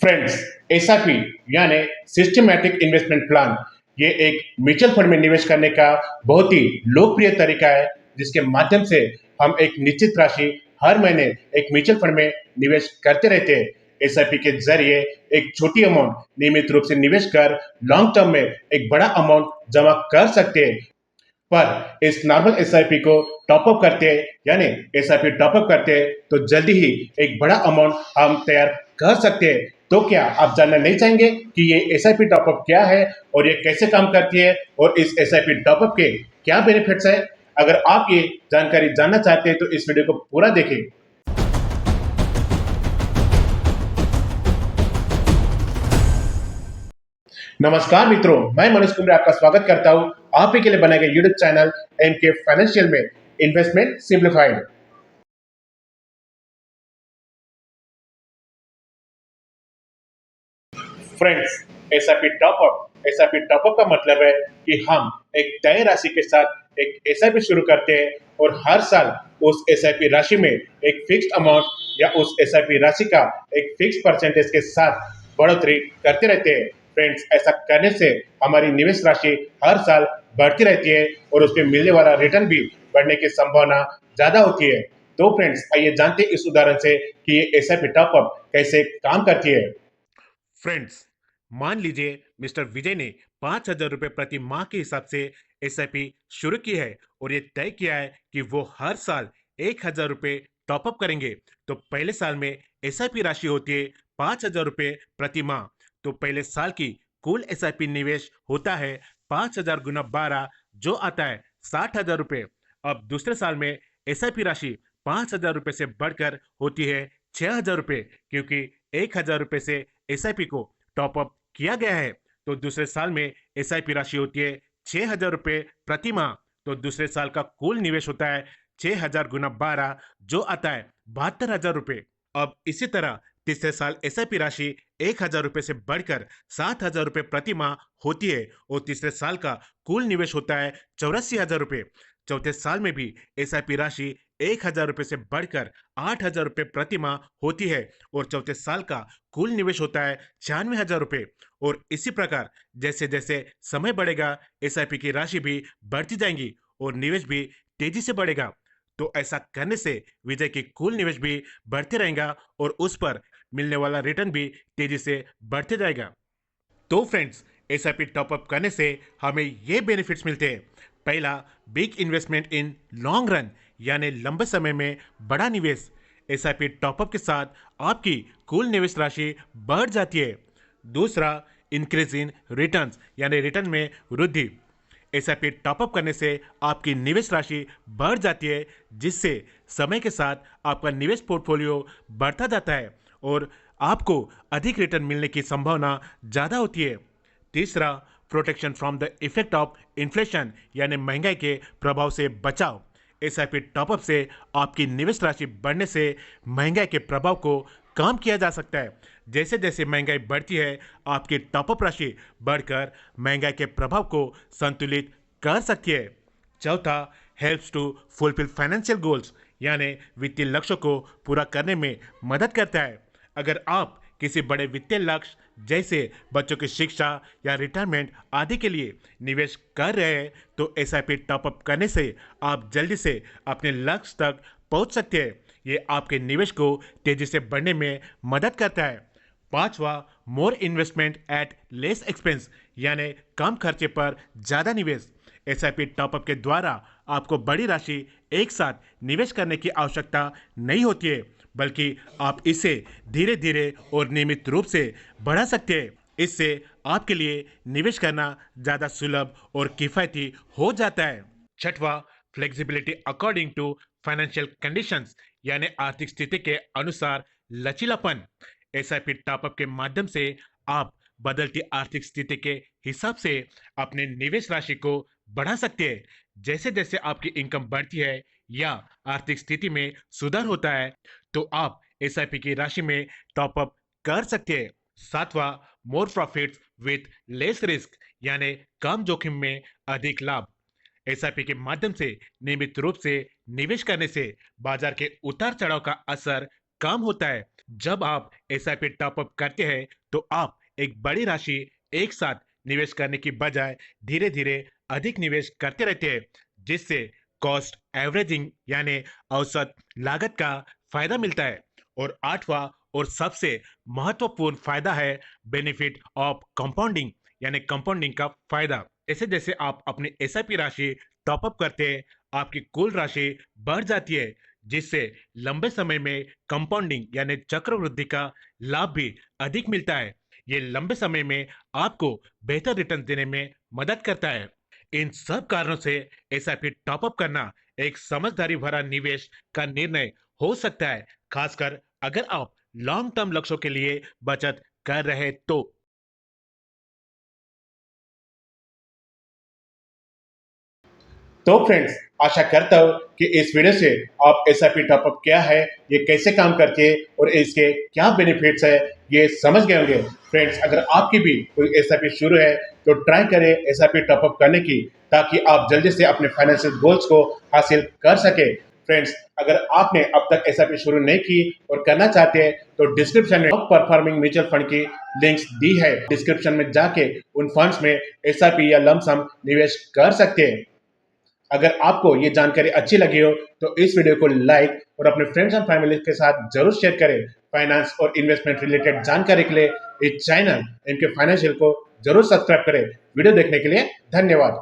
Friends, SIP यानी systematic investment plan ये एक म्यूचुअल फंड में निवेश करने का बहुत ही लोकप्रिय तरीका है जिसके माध्यम से हम एक निश्चित राशि हर महीने एक म्यूचुअल फंड में निवेश करते रहते हैं। एसआईपी के जरिए एक छोटी अमाउंट नियमित रूप से निवेश कर लॉन्ग टर्म में एक बड़ा अमाउंट जमा कर सकते हैं। पर इस नॉर्मल एसआईपी को टॉपअप करते हैं यानी एसआईपी टॉपअप करते हैं तो जल्दी ही एक बड़ा अमाउंट हम तैयार कर सकते हैं। तो क्या आप जानना नहीं चाहेंगे कि ये एसआईपी टॉपअप क्या है और ये कैसे काम करती है और इस एसआईपी टॉपअप के क्या बेनिफिट्स है? अगर आप ये जानकारी जानना चाहते हैं तो इस वीडियो को पूरा देखें। नमस्कार मित्रों, मैं मनोज कुमार आपका स्वागत करता हूं आप ही के लिए बनाए गए यूट्यूब चैनल एमके फाइनेंशियल में investment simplified. Friends, SIP top up का मतलब है कि हम एक तय राशि के साथ एक एसआईपी शुरू करते हैं और हर साल उस एसआईपी राशि में एक फिक्स्ड अमाउंट या उस एसआईपी राशि का एक फिक्स परसेंटेज के साथ बढ़ोतरी करते रहते हैं। फ्रेंड्स, ऐसा करने से हमारी निवेश राशि हर साल बढ़ती रहती है और उसमें मिलने वाला रिटर्न भी बढ़ने की संभावना ज्यादा होती है। तो फ्रेंड्स, आइए जानते हैं इस उदाहरण से कि ये एसआईपी टॉपअप कैसे काम करती है। फ्रेंड्स, मान लीजिए मिस्टर विजय ने 5,000 रुपये प्रति माह के हिसाब से एसआईपी शुरू की है और ये तय किया है कि वो हर साल 1,000 रुपये टॉपअप करेंगे। तो पहले साल में एसआईपी राशि होती है 5,000 रुपये प्रति माह। तो पहले साल की कुल एसआईपी निवेश होता है 5,000 गुना 12 जो आता है 60,000 रुपये। अब दूसरे साल में एसआईपी राशि 5,000 रुपये से बढ़कर होती है 6,000 रुपये, क्योंकि 1,000 रुपये से एसआईपी को टॉपअप किया गया है। तो दूसरे साल में एसआईपी राशि होती है 6,000 रुपये प्रति माह। तो दूसरे साल का कुल निवेश होता है 6,000 गुना 12 जो आता है 72,000 रुपये। अब इसी तरह तीसरे साल एसआईपी राशि 1,000 रुपये से बढ़कर 7,000 रुपये प्रति माह होती है और तीसरे साल का कुल निवेश होता है 84,000 रुपये। चौथे साल में भी एसआईपी राशि 1,000 रुपये से बढ़कर 8,000 रुपये प्रति माह होती है और चौथे साल का कुल निवेश होता है 96,000 रुपये। और इसी प्रकार जैसे जैसे समय बढ़ेगा एसआईपी की राशि भी बढ़ती जाएंगी और निवेश भी तेजी से बढ़ेगा। तो ऐसा करने से विजय की कुल निवेश भी बढ़ते रहेगा और उस पर मिलने वाला रिटर्न भी तेजी से बढ़ते जाएगा। तो फ्रेंड्स, एसआईपी टॉपअप करने से हमें ये बेनिफिट्स मिलते हैं। पहला, big investment in long run यानी लंबे समय में बड़ा निवेश। एसआईपी टॉपअप के साथ आपकी कुल निवेश राशि बढ़ जाती है। दूसरा, इंक्रीज इन रिटर्न्स यानी रिटर्न में वृद्धि। एसआईपी टॉपअप करने से आपकी निवेश राशि बढ़ जाती है जिससे समय के साथ आपका निवेश पोर्टफोलियो बढ़ता जाता है और आपको अधिक रिटर्न मिलने की संभावना ज़्यादा होती है। तीसरा, protection from the effect of inflation यानी महंगाई के प्रभाव से बचाव। एसआईपी टॉपअप से आपकी निवेश राशि बढ़ने से महंगाई के प्रभाव को कम किया जा सकता है। जैसे जैसे महंगाई बढ़ती है आपकी टॉपअप राशि बढ़कर महंगाई के प्रभाव को संतुलित कर सकती है। चौथा, helps to fulfil financial goals यानी वित्तीय लक्ष्यों को पूरा करने में मदद करता है। अगर आप किसी बड़े वित्तीय लक्ष्य जैसे बच्चों की शिक्षा या रिटायरमेंट आदि के लिए निवेश कर रहे हैं तो एसआईपी टॉपअप करने से आप जल्दी से अपने लक्ष्य तक पहुंच सकते हैं। ये आपके निवेश को तेजी से बढ़ने में मदद करता है। पांचवा, more investment at less expense यानी कम खर्चे पर ज्यादा निवेश। एसआईपी टॉपअप के द्वारा आपको बड़ी राशि एक साथ निवेश करने की आवश्यकता नहीं होती है, बल्कि आप इसे धीरे धीरे और नियमित रूप से बढ़ा सकते हैं। इससे आपके लिए निवेश करना ज्यादा सुलभ और किफायती हो जाता है। छठवां, flexibility according to financial conditions यानी आर्थिक स्थिति के अनुसार लचीलापन। एसआईपी टॉपअप के माध्यम से आप बदलती आर्थिक स्थिति के हिसाब से अपने निवेश राशि को बढ़ा सकते हैं। जैसे जैसे आपकी इनकम बढ़ती है या आर्थिक स्थिति में सुधार होता है तो आप एसआईपी की राशि में टॉपअप कर सकते हैं। सातवां, मोर प्रॉफिट्स विथ लेस रिस्क यानी कम जोखिम में अधिक लाभ। एसआईपी के माध्यम से नियमित रूप से निवेश करने से बाजार के उतार चढ़ाव का असर काम होता है। जब आप एसआईपी टॉपअप करते हैं तो आप एक बड़ी राशि एक साथ निवेश करने की बजाय धीरे धीरे अधिक निवेश करते रहते हैं, जिससे कॉस्ट एवरेजिंग यानी औसत लागत का फायदा मिलता है। और आठवां और सबसे महत्वपूर्ण फायदा है बेनिफिट ऑफ कंपाउंडिंग, यानी कंपाउंडिंग का फायदा। जैसे जैसे आप अपनी एसआईपी राशि टॉपअप करते हैं, आपकी कुल राशि बढ़ जाती है, जिससे लंबे समय में कंपाउंडिंग यानी चक्रवृद्धि का लाभ भी अधिक मिलता है। ये लंबे समय में आपको बेहतर रिटर्न देने में मदद करता है। इन सब कारणों से एसआईपी टॉपअप करना एक समझदारी भरा निवेश का निर्णय हो सकता है, खासकर अगर आप लॉन्ग टर्म लक्ष्यों के लिए बचत कर रहे तो। तो फ्रेंड्स, आशा करता हूँ कि इस वीडियो से आप एसआईपी टॉपअप क्या है, ये कैसे काम करती है और इसके क्या बेनिफिट्स है, ये समझ गए होंगे। फ्रेंड्स, अगर आपकी भी कोई एसआईपी शुरू है तो ट्राई करें एसआईपी टॉपअप करने की, ताकि आप जल्दी से अपने फाइनेंशियल गोल्स को हासिल कर सके। फ्रेंड्स, अगर आपने अब तक एसआईपी शुरू नहीं की और करना चाहते हैं तो डिस्क्रिप्शन में टॉप परफॉर्मिंग म्यूचुअल फंड की लिंक्स दी है। डिस्क्रिप्शन में जाके उन फंड्स में एसआईपी या लमसम निवेश कर सकते हैं। अगर आपको ये जानकारी अच्छी लगी हो तो इस वीडियो को लाइक और अपने फ्रेंड्स एंड फैमिली के साथ जरूर शेयर करें। फाइनेंस और इन्वेस्टमेंट रिलेटेड जानकारी के लिए इस चैनल इनके फाइनेंशियल को जरूर सब्सक्राइब करें। वीडियो देखने के लिए धन्यवाद।